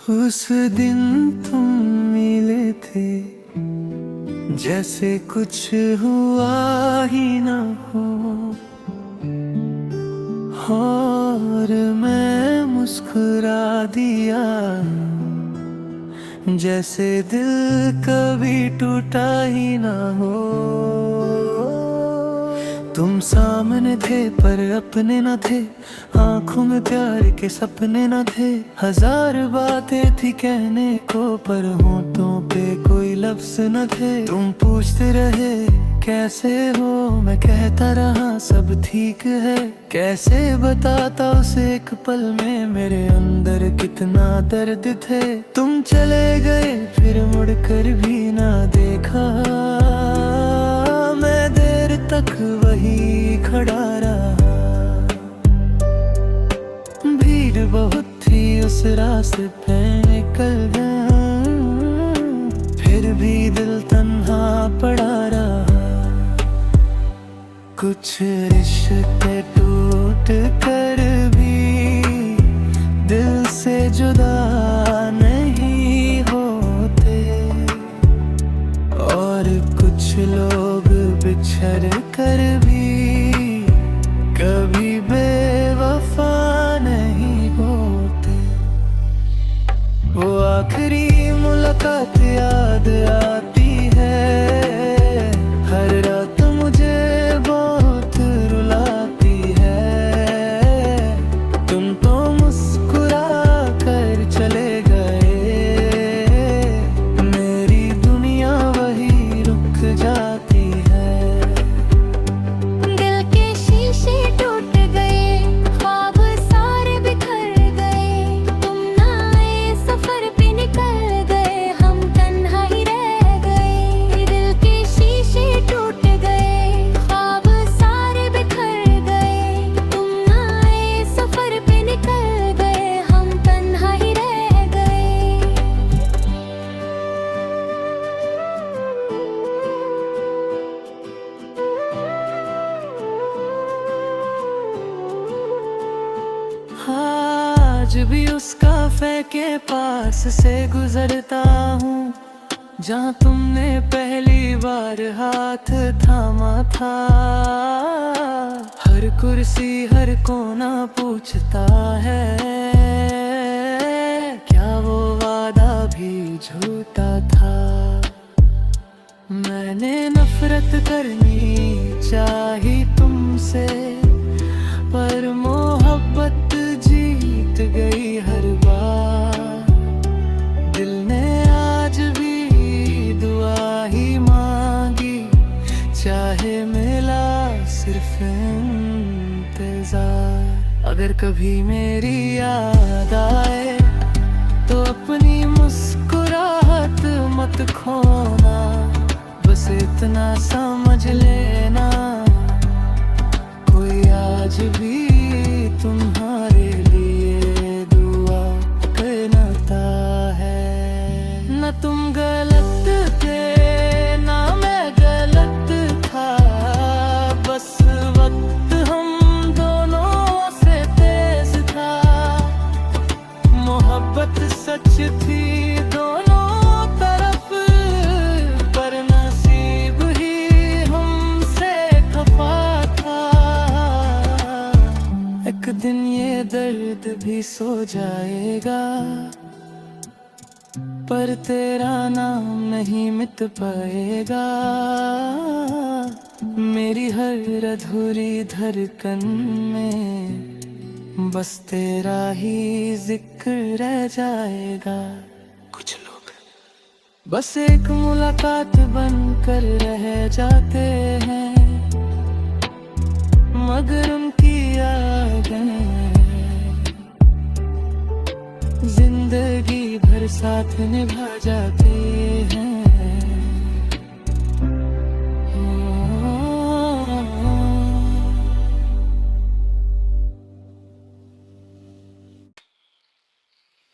उस दिन तुम मिले थे जैसे कुछ हुआ ही ना हो। और मैं मुस्कुरा दिया जैसे दिल कभी टूटा ही ना हो। तुम सामने थे पर अपने न थे, आंखों में प्यार के सपने न थे। हजार बातें थी कहने को पर होंठों पे कोई लफ्ज न थे। तुम पूछते रहे कैसे हो, मैं कहता रहा सब ठीक है। कैसे बताता उसे एक पल में मेरे अंदर कितना दर्द थे। तुम चले गए फिर मुड़कर भी ना देखा, मैं देर तक वही खड़ा रहा। भीड़ बहुत थी उस रास्ते पे निकल गया, फिर भी दिल तन्हा पड़ा रहा। कुछ रिश्ते टूट कर भी दिल से जुदा नहीं होते, और कुछ लोग बिछड़ कर भी कभी बेवफा नहीं होते। वो आखिरी मुलाकात याद आती है, हर रात मुझे बहुत रुलाती है। तुम तो मुस्कुरा कर चले गए, मेरी दुनिया वही रुक जाती है। दिल के शीशे टूट गए, ख्वाब सारे बिखर गए। तुम ना आए सफर पे निकल गए, हम तन्हा ही रह गए। दिल के शीशे टूट गए, ख्वाब सारे बिखर गए। तुम ना आए सफर पे निकल गए, हम तन्हा ही रह गए। आज भी उस काफे के पास से गुजरता हूँ जहाँ तुमने पहली बार हाथ थामा था। हर कुर्सी हर कोना पूछता है क्या वो वादा भी झूठा था। मैंने नफरत करनी चाही तुमसे, पर मोहब्बत जीत गई हर बार। दिल ने आज भी दुआ ही मांगी, चाहे मिला सिर्फ इंतजार। अगर कभी मेरी याद आए तो अपनी मुस्कुराहट मत खोना, बस इतना समझ लेना कोई आज भी तुम्हारे लिए दुआ करता है। न तुम गलत थे ना मैं गलत था, बस वक्त हम दोनों से तेज था। मोहब्बत सच थी दोनों तरफ, पर नसीब ही हमसे खफा था। एक दिन ये दर्द भी सो जाएगा, पर तेरा नाम नहीं मिट पाएगा। मेरी हर अधूरी धड़कन में बस तेरा ही जिक्र रह जाएगा। कुछ लोग बस एक मुलाकात बनकर रह जाते हैं, मगर उनकी यादें जिंदगी भर साथ निभा जाते हैं।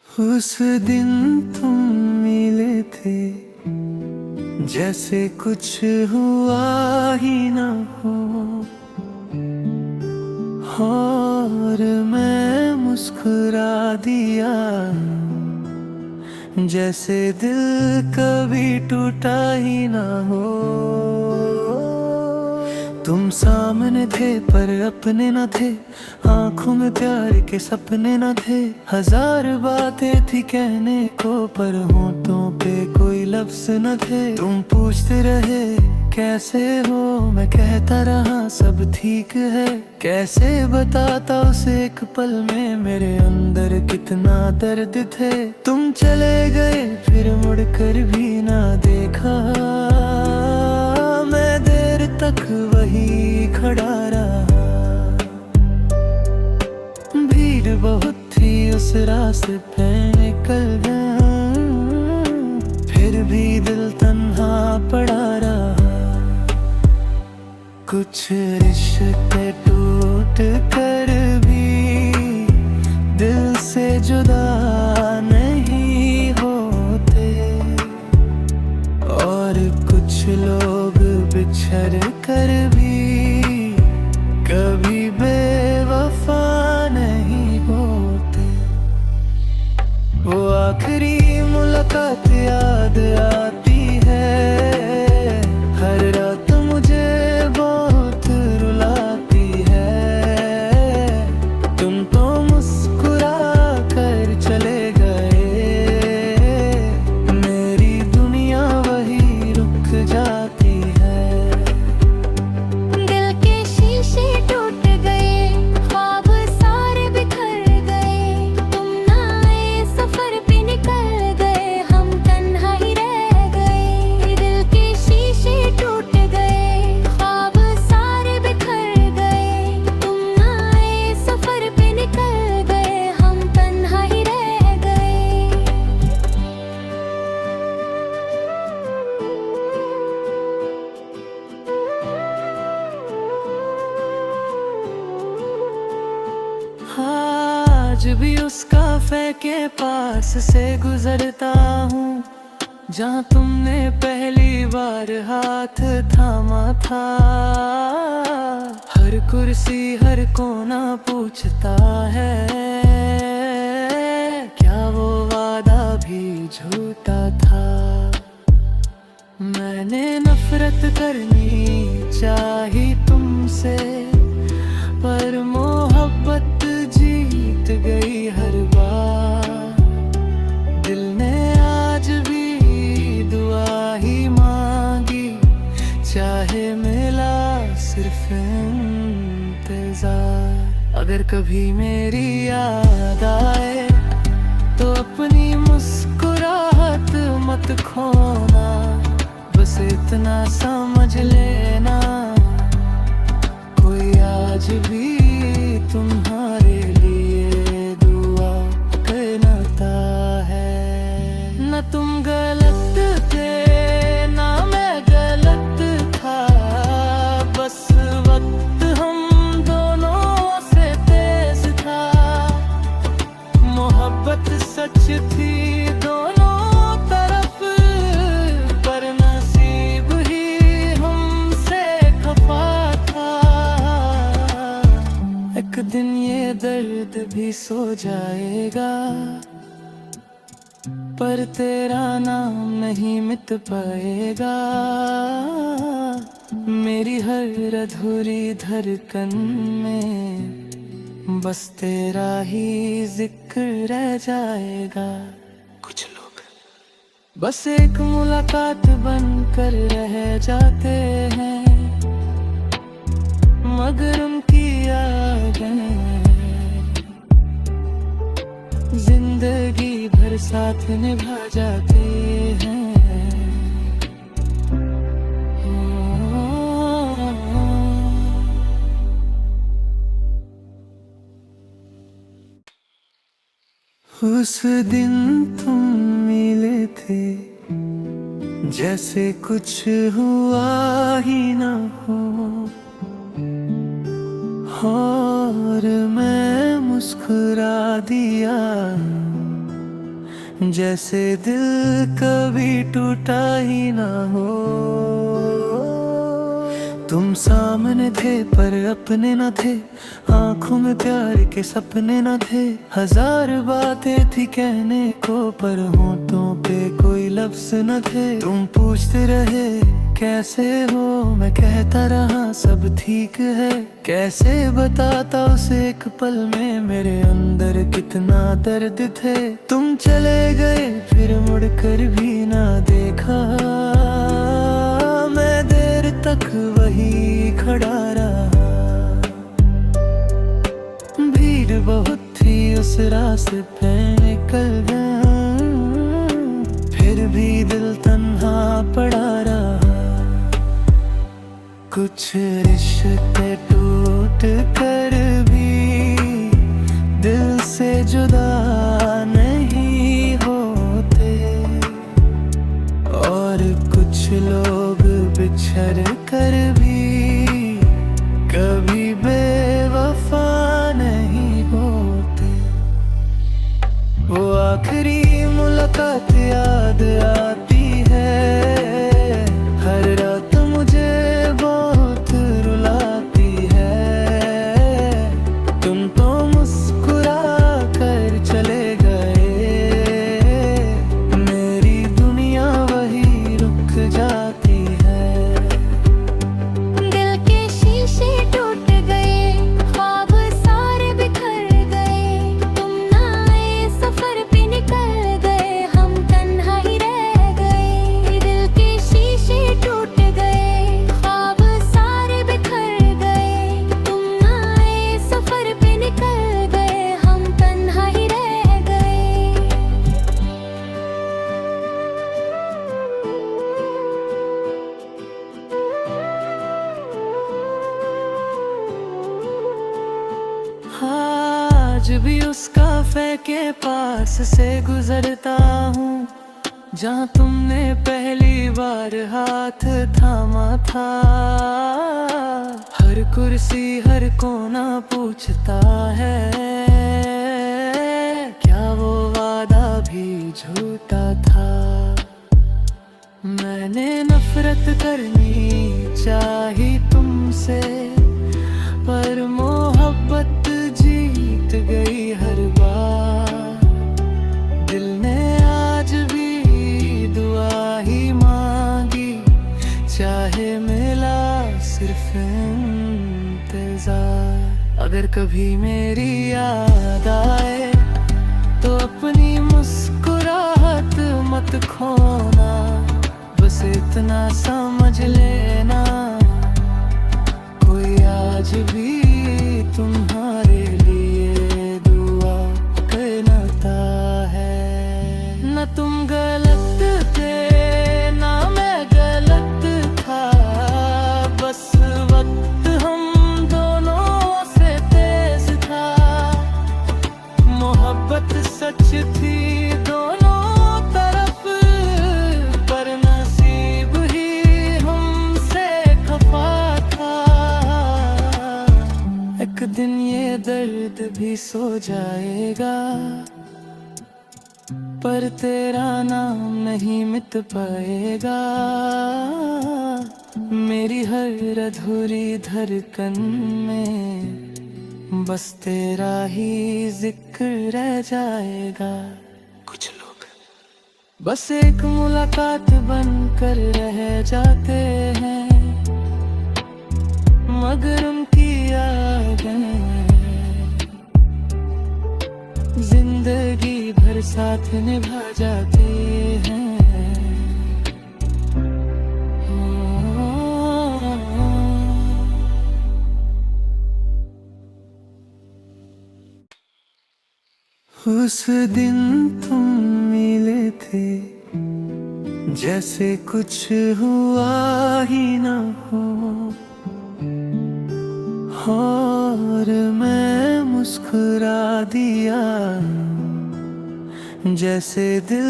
उस दिन तुम मिले थे जैसे कुछ हुआ ही ना हो। और मैं मुस्कुरा दिया जैसे दिल कभी टूटा ही ना हो। तुम सामने थे पर अपने न थे, आंखों में प्यार के सपने न थे। हजार बातें थी कहने को पर होंठों पे कोई लफ्ज न थे। तुम पूछते रहे कैसे हो, मैं कहता रहा सब ठीक है। कैसे बताता उसे एक पल में मेरे अंदर कितना दर्द थे। तुम चले गए फिर मुड़कर भी ना देखा, मैं देर तक वही खड़ा रहा। भीड़ बहुत थी उस रास्ते पे निकल गया, फिर भी दिल तन्हा पड़ा रहा। कुछ रिश्ते टूट कर भी दिल से जुदा नहीं होते, और कुछ लोग बिछड़ कर भी कभी बेवफा नहीं होते। वो आखिरी मुलाकात याद आती है, हर रात मुझे बहुत रुलाती है। तुम तो मुस्कुरा कर चले गए, मेरी दुनिया वही रुक जाती है। दिल के शीशे टूट गए, ख्वाब सारे बिखर गए। तुम ना आए सफर पे निकल गए, हम तन्हा ही रह गए। दिल के शीशे टूट गए, ख्वाब सारे बिखर गए। तुम ना आए सफर पे निकल गए, हम तन्हा ही रह गए। आज भी उस काफे के पास से गुजरता हूँ, जहाँ तुमने पहली बार हाथ थामा था। हर कुर्सी हर कोना पूछता है, क्या वो वादा भी झूठा था। मैंने नफरत करनी चाही तुमसे, पर मोहब्बत जीत गई हर बार। दिल ने आज भी दुआ ही मांगी, चाहे मिला सिर्फ इंतजार। अगर कभी मेरी याद आए तो अपनी मुस्कुराहट मत खोना, बस इतना समझ लेना कोई आज भी तुम्हारे लिए दुआ करता है। न तुम गलत थे ना मैं गलत था, बस वक्त हम दोनों से तेज था। मोहब्बत सच थी दोनों तरफ, पर नसीब ही हमसे खफा था। एक दिन ये दर्द भी सो जाएगा, पर तेरा नाम नहीं मिट पाएगा। मेरी हर अधूरी धड़कन में बस तेरा ही जिक्र रह जाएगा। कुछ लोग बस एक मुलाकात बनकर रह जाते हैं, मगर उनकी यादें जिंदगी भर साथ निभा जाते हैं। उस दिन तुम मिले थे, जैसे कुछ हुआ ही ना हो, और मैं मुस्कुरा दिया जैसे दिल कभी टूटा ही ना हो। तुम सामने थे पर अपने न थे, आंखों में प्यार के सपने न थे। हजार बातें थी कहने को पर होंठों पे कोई लफ्ज न थे। तुम पूछते रहे कैसे हो, मैं कहता रहा सब ठीक है। कैसे बताता उसे एक पल में मेरे अंदर कितना दर्द थे। तुम चले गए फिर मुड़कर भी ना देखा, मैं देर तक वही खड़ा रहा। भीड़ बहुत थी उस रास्ते पे निकल गया, फिर भी दिल तन्हा पड़ा रहा। कुछ रिश्ते टूट कर भी दिल से जुदा नहीं होते, और कुछ लोग बिछड़ कर भी कभी बेवफा नहीं होते। वो आखिरी मुलाकात याद आती है, हर रात मुझे बहुत रुलाती है। तुम तो मुस्कुरा कर चले गए, मेरी दुनिया वही रुक जाती है। दिल के शीशे टूट गए, ख्वाब सारे बिखर गए। तुम ना आए सफर पे निकल गए, हम तन्हा ही रह गए। दिल के शीशे टूट गए, ख्वाब सारे बिखर गए। तुम ना आए सफर पे निकल गए, हम तन्हा ही रह गए। आज भी उस काफे के पास से गुजरता हूँ, जहाँ तुमने पहली बार हाथ थामा था। हर कुर्सी हर कोना पूछता है, क्या वो वादा भी झूठा था। मैंने नफरत करनी चाही तुमसे, पर मोहब्बत जीत गई हर बार। दिल ने आज भी दुआ ही मांगी, चाहे मिला सिर्फ इंतजार। अगर कभी मेरी याद आए तो अपनी मुस्कुराहट मत खोना, बस इतना समझ लेना कोई आज भी तुम्हारे लिए दुआ करता है। न तुम गलत थे ना मैं गलत था, बस वक्त हम दोनों से तेज था। मोहब्बत सच थी दोनों तरफ, पर नसीब ही हमसे खफा था। एक दिन ये दर्द भी सो जाएगा, पर तेरा नाम नहीं मिट पाएगा। मेरी हर अधूरी धड़कन में बस तेरा ही जिक्र रह जाएगा। कुछ लोग बस एक मुलाकात बनकर रह जाते हैं, मगर उनकी यादें जिंदगी भर साथ निभा जाते हैं। उस दिन तुम मिले थे जैसे कुछ हुआ ही ना हो, और मैं मुस्कुरा दिया जैसे दिल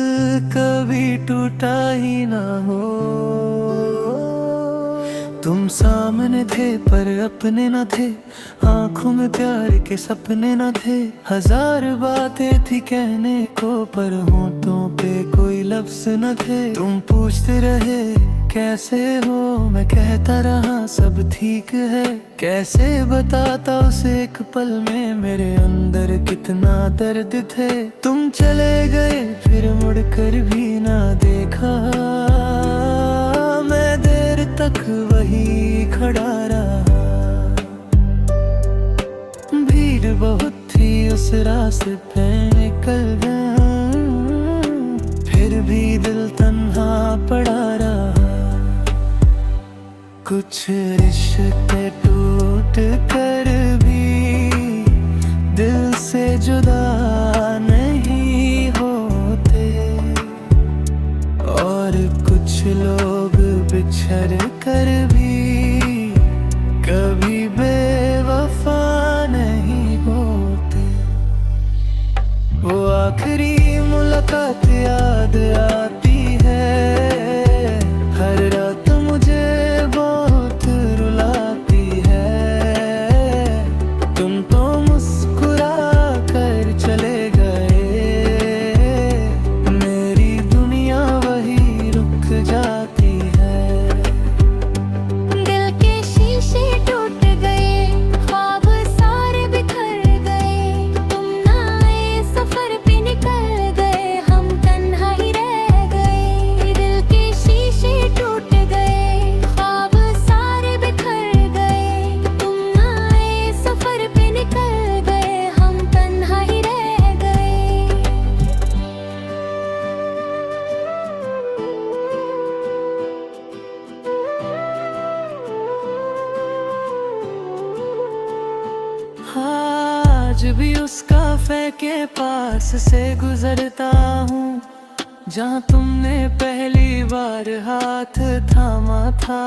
कभी टूटा ही ना हो। तुम सामने थे पर अपने न थे, आंखों में प्यार के सपने न थे। हजार बातें थी कहने को पर होंठों पे कोई लफ्ज न थे। तुम पूछते रहे कैसे हो मैं कहता रहा सब ठीक है, कैसे बताता उसे एक पल में मेरे अंदर कितना दर्द थे। तुम चले गए फिर मुड़कर भी ना देखा, मैं देर तक वही खड़ा रहा। भीड़ बहुत थी उस रास्ते पे निकल गया, फिर भी दिल तन्हा पड़ा रहा। कुछ रिश्ते टूट कर भी दिल से जुदा नहीं होते, और कुछ लोग बिछड़ कर भी कभी बेवफा नहीं होते। वो आखिरी मुलाकात याद आती है, हर रात मुझे बहुत रुलाती है। तुम तो मुस्कुरा कर चले गए, मेरी दुनिया वही रुक जाती है। दिल के शीशे टूट गए, ख्वाब सारे बिखर गए। तुम ना आए सफर पे निकल गए, हम तन्हा ही रह गए। दिल के शीशे टूट गए, ख्वाब सारे बिखर गए। तुम ना आए सफर पे निकल गए, हम तन्हा ही रह गए। आज भी उस काफे के पास से गुजरता हूँ, जहाँ तुमने पहली बार हाथ थामा था।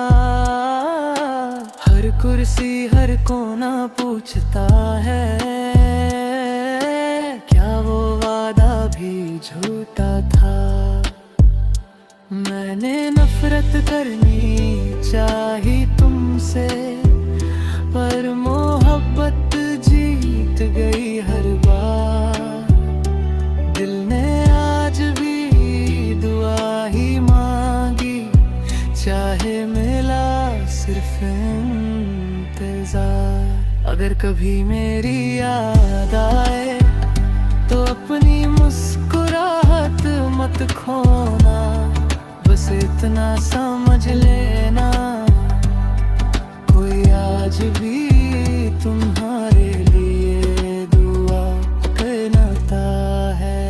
हर कुर्सी हर कोना पूछता है, क्या वो वादा भी झूठा था। मैंने नफरत करनी चाही तुमसे, पर मोहब्बत जीत गई हर बार। दिल ने आज भी दुआ ही मांगी, चाहे मिला सिर्फ इंतजार। अगर कभी मेरी याद आए तो अपनी मुस्कुराहट मत खोना, बस इतना समझ लेना कोई आज भी तुम्हारे लिए दुआ करता है।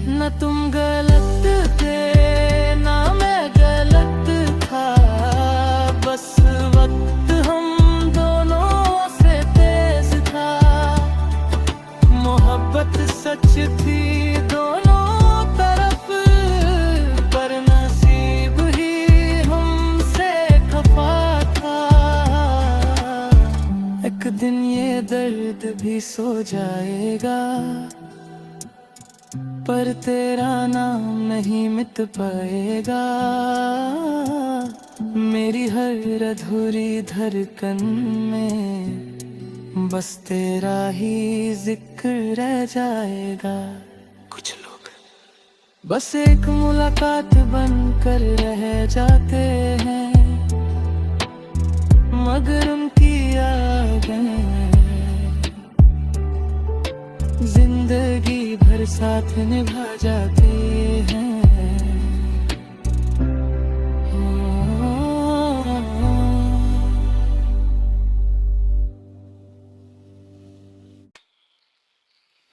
न तुम गलत थे ना मैं गलत था, बस वक्त हम दोनों से तेज था। मोहब्बत सच थी दोनों तरफ, पर नसीब ही हमसे खफा था। एक दिन ये दर्द भी सो जाएगा, पर तेरा नाम नहीं मिट पाएगा। मेरी हर अधूरी धड़कन में बस तेरा ही जिक्र रह जाएगा। कुछ लोग बस एक मुलाकात बनकर रह जाते हैं, मगर उनकी यादें जिंदगी भर साथ निभा जाते हैं।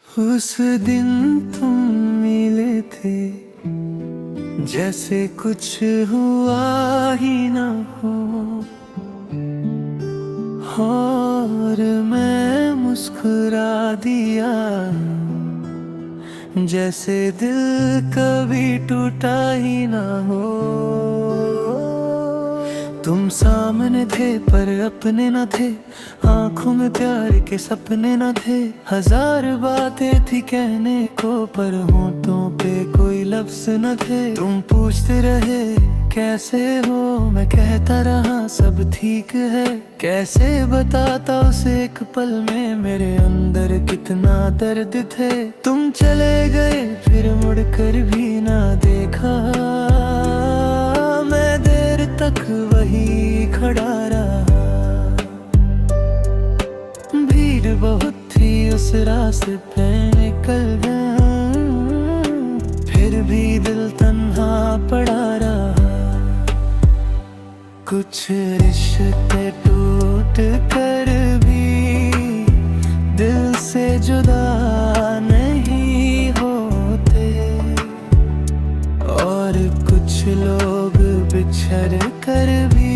उस दिन तुम मिले थे, जैसे कुछ हुआ ही ना हो, और मैं मुस्कुरा दिया जैसे दिल कभी टूटा ही ना हो। तुम सामने थे पर अपने न थे, आंखों में प्यार के सपने न थे। हजार बातें थी कहने को, पर होंठों पे कोई लफ्ज न थे। तुम पूछते रहे कैसे हो, मैं कहता रहा सब ठीक है। कैसे बताता उसे एक पल में मेरे अंदर कितना दर्द थे। तुम चले गए फिर मुड़कर भी ना देखा, मैं देर फिर भी दिल तन्हा पड़ा रहा। कुछ रिश्ते टूट कर भी दिल से जुदा नहीं होते, और कुछ लोग बिछड़ कर भी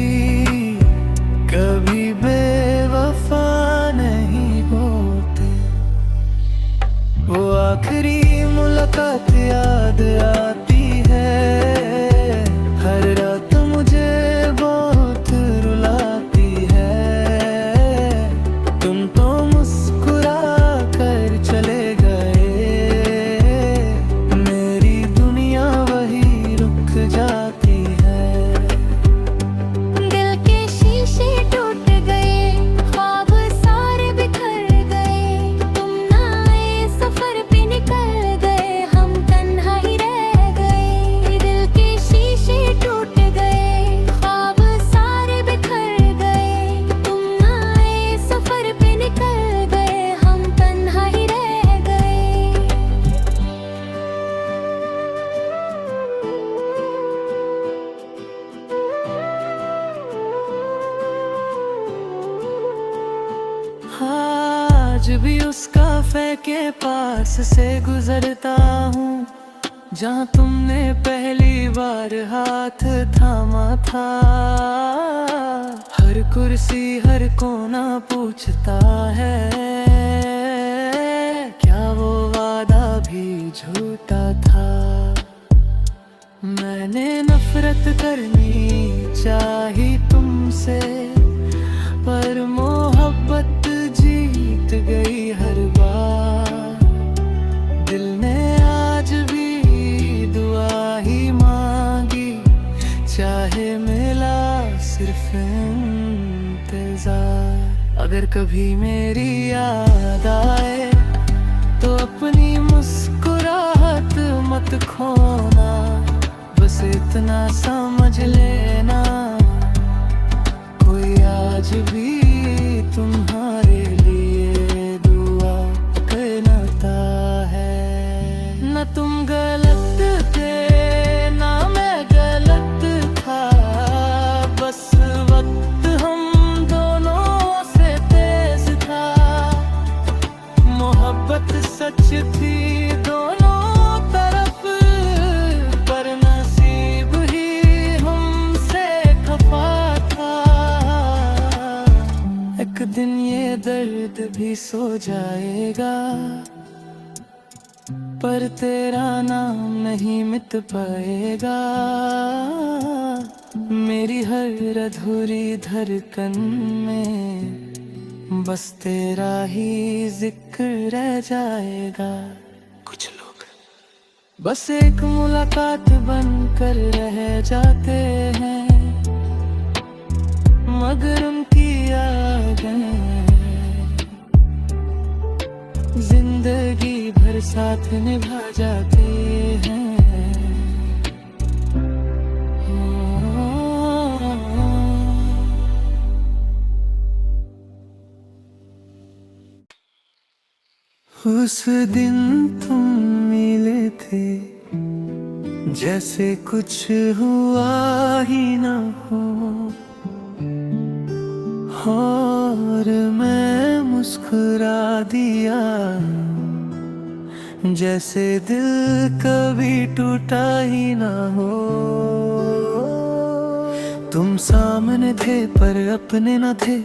कभी बेवफा नहीं होते। वो आखिरी मुलाकात याद आती है, हर रात मुझे बहुत रुलाती है। तुम तो मुस्कुरा कर चले गए, मेरी दुनिया वही रुक जाती है। दिल के शीशे टूट गए, ख्वाब सारे बिखर गए। तुम ना आए, सफर पे निकल गए, हम तन्हा ही रह गए। दिल के शीशे टूट गए, ख्वाब सारे बिखर गए। तुम ना आए, सफर पे निकल गए, हम तन्हा ही रह गए। आज भी उस काफे के पास से गुजरता हूँ, जहाँ तुमने पहली बार हाथ थामा था। हर कुर्सी हर कोना पूछता है, क्या वो वादा भी झूठा था। मैंने नफरत करनी चाही तुमसे, पर मोहब्बत जीत गई हर बार। दिल ने आज भी दुआ ही मांगी, चाहे मिला सिर्फ इंतजार। अगर कभी मेरी याद आए तो अपनी मुस्कुराहट मत खोना, बस इतना समझ लेना, कोई आज भी तुम्हारे लिए दुआ करता है। न तुम गलत थे ना मैं गलत था, बस वक्त हम दोनों से तेज था। मोहब्बत सच थी दोनों तरफ, पर नसीब ही हमसे खफा था। एक दिन ये दर्द भी सो जाएगा, पर तेरा नाम नहीं मिट पाएगा। मेरी हर अधूरी धड़कन में बस तेरा ही जिक्र रह जाएगा। कुछ लोग बस एक मुलाकात बनकर रह जाते हैं, मगर उनकी यादें जिंदगी भर साथ निभा जाते हैं। उस दिन तुम मिले थे, जैसे कुछ हुआ ही ना हो, और मैं मुस्कुरा दिया, जैसे दिल कभी टूटा ही ना हो। तुम सामने थे पर अपने न थे,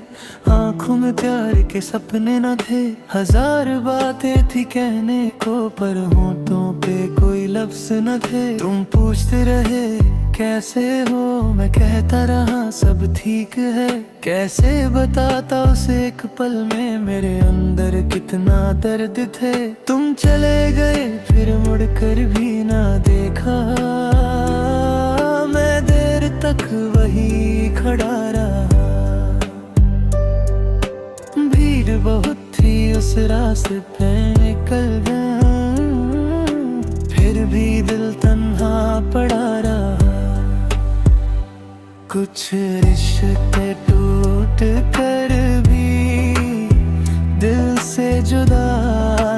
आंखों में प्यार के सपने न थे। हजार बातें थी कहने को, पर होंठों पे कोई लफ्ज न थे। तुम पूछते रहे कैसे हो, मैं कहता रहा सब ठीक है। कैसे बताता उसे एक पल में मेरे अंदर कितना दर्द थे। तुम चले गए फिर मुड़कर भी ना देखा, मैं देर तक वही खड़ा रहा। भीड़ बहुत थी उस रास्ते पे निकल गया, फिर भी दिल तन्हा पड़ा रहा। कुछ रिश्ते टूट कर भी दिल से जुदा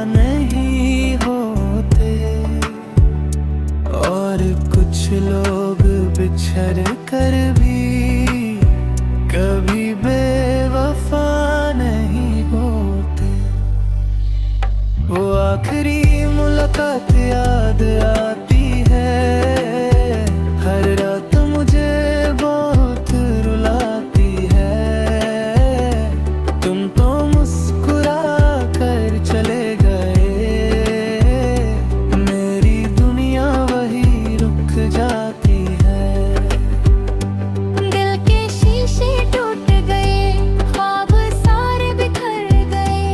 नहीं होते, और कुछ लोग बिछड़ कर भी कभी बेवफा नहीं होते। वो आखिरी मुलाकात याद आती है, हर रात मुझे बहुत रुलाती है। तुम तो मुस्कुरा कर चले गए, मेरी दुनिया वही रुक जाती है। दिल के शीशे टूट गए, ख्वाब सारे बिखर गए।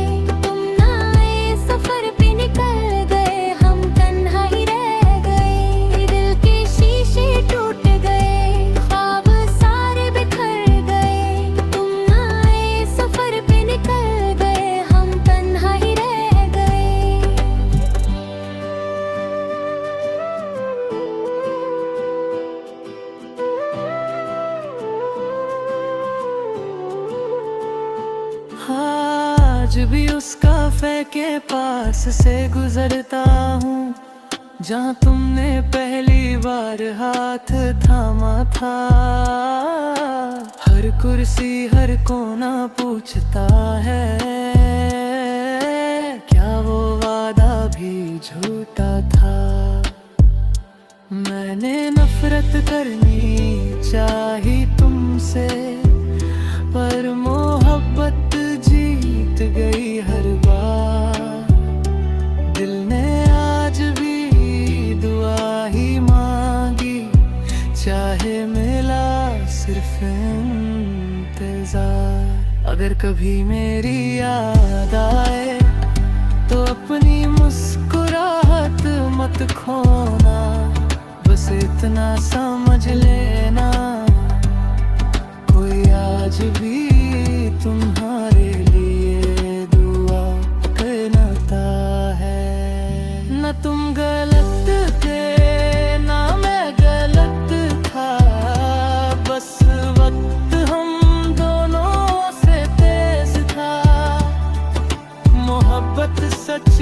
तुम ना आए, सफर पे निकल गए, हम तन्हा ही रह गए। दिल के शीशे टूट गए, ख्वाब सारे बिखर गए। तुम ना आए, सफर पे निकल गए, हम तन्हा ही रह गए। आज भी उस काफे के पास से गुजरता हूँ जहाँ तुमने पहली बार हाथ थामा था। हर कुर्सी हर कोना पूछता है, क्या वो वादा भी झूठा था। मैंने नफरत करनी चाही तुमसे, पर मोहब्बत जीत गई हर बार। दिल ने आज भी दुआ ही मांगी, चाहे मिला सिर्फ इंतजार। अगर कभी मेरी याद आए तो अपनी मुस्कुराहट मत खोना, बस इतना समझ लेना कोई आज भी तुम्हारे लिए दुआ करता है। न तुम गलत थे ना मैं गलत था, बस वक्त हम दोनों से तेज था। मोहब्बत सच